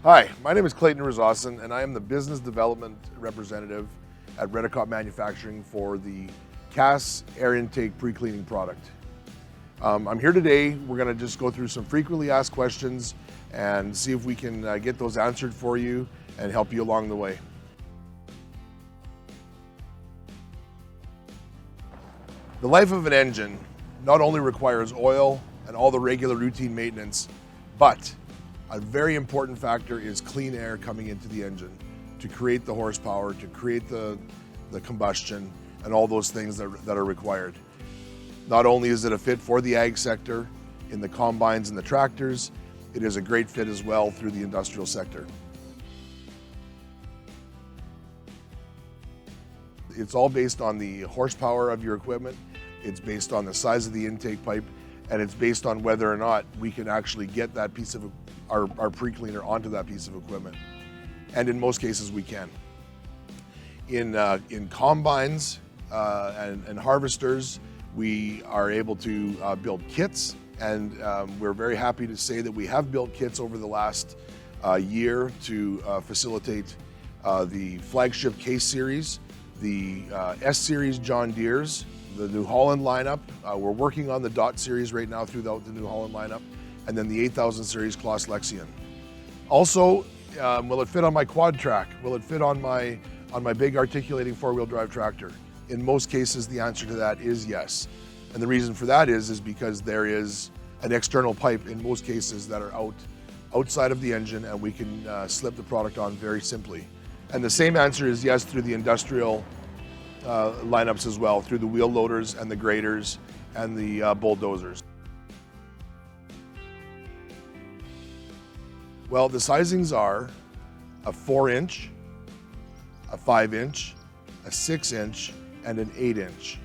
Hi, my name is Clayton Rizosson, and I am the Business Development Representative at Redekop Manufacturing for the KAS Air Intake Pre-Cleaning product. I'm here today. We're going to just go through some frequently asked questions and see if we can get those answered for you and help you along the way. The life of an engine not only requires oil and all the regular routine maintenance, but a very important factor is clean air coming into the engine to create the horsepower, to create the combustion, and all those things that are required. Not only is it a fit for the ag sector, in the combines and the tractors, it is a great fit as well through the industrial sector. It's all based on the horsepower of your equipment, it's based on the size of the intake pipe, and it's based on whether or not we can actually get that piece of our pre-cleaner onto that piece of equipment. And in most cases we can. In combines and harvesters, we are able to build kits, and we're very happy to say that we have built kits over the last year to facilitate the flagship KAS series, the S series John Deeres, the New Holland lineup. We're working on the DOT series right now throughout the New Holland lineup, and then the 8000 series Claas Lexion. Also, will it fit on my quad track? Will it fit on my big articulating four-wheel drive tractor? In most cases, the answer to that is yes. And the reason for that is because there is an external pipe in most cases that are outside of the engine, and we can slip the product on very simply. And the same answer is yes through the industrial lineups as well, through the wheel loaders and the graders and the bulldozers. Well, the sizings are a 4-inch, a 5-inch, a 6-inch, and an 8-inch.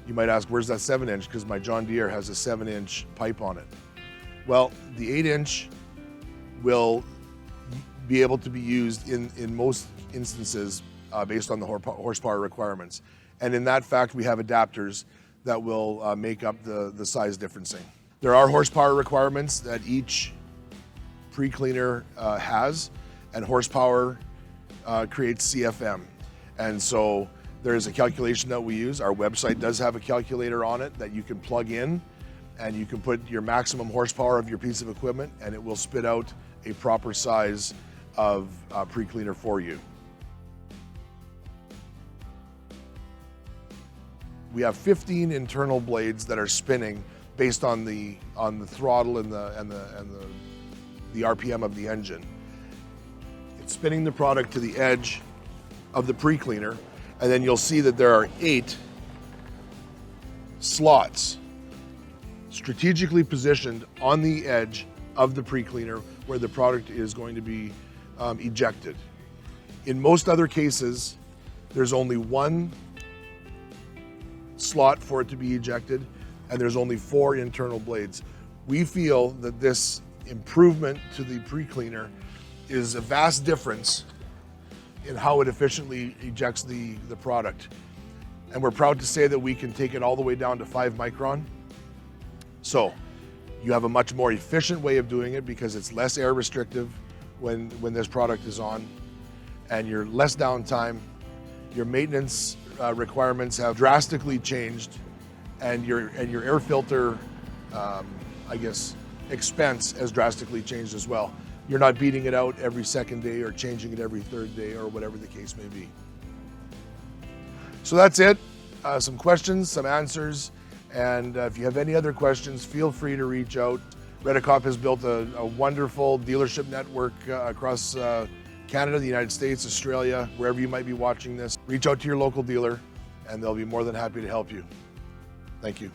You might ask, where's that 7-inch? Because my John Deere has a 7-inch pipe on it. Well, the 8-inch will be able to be used in most instances based on the horsepower requirements. And in that fact, we have adapters that will make up the size differencing. There are horsepower requirements that each pre-cleaner has, and horsepower creates CFM. And so there's a calculation that we use. Our website does have a calculator on it that you can plug in, and you can put your maximum horsepower of your piece of equipment, and it will spit out a proper size of pre-cleaner for you. We have 15 internal blades that are spinning based on the throttle and the RPM of the engine. It's spinning the product to the edge of the pre-cleaner, and then you'll see that there are 8 slots strategically positioned on the edge of the pre-cleaner where the product is going to be ejected. In most other cases, there's only one slot for it to be ejected, and there's only 4 internal blades. We feel that this improvement to the pre-cleaner is a vast difference in how it efficiently ejects the product. And we're proud to say that we can take it all the way down to 5 micron. So you have a much more efficient way of doing it because it's less air restrictive when this product is on, and you're less downtime. Your maintenance requirements have drastically changed, and your air filter, expense has drastically changed as well. You're not beating it out every second day or changing it every third day or whatever the case may be. So that's it. Some questions, some answers, and if you have any other questions, feel free to reach out. Redekop has built a wonderful dealership network across Canada, the United States, Australia, wherever you might be watching this. Reach out to your local dealer, and they'll be more than happy to help you. Thank you.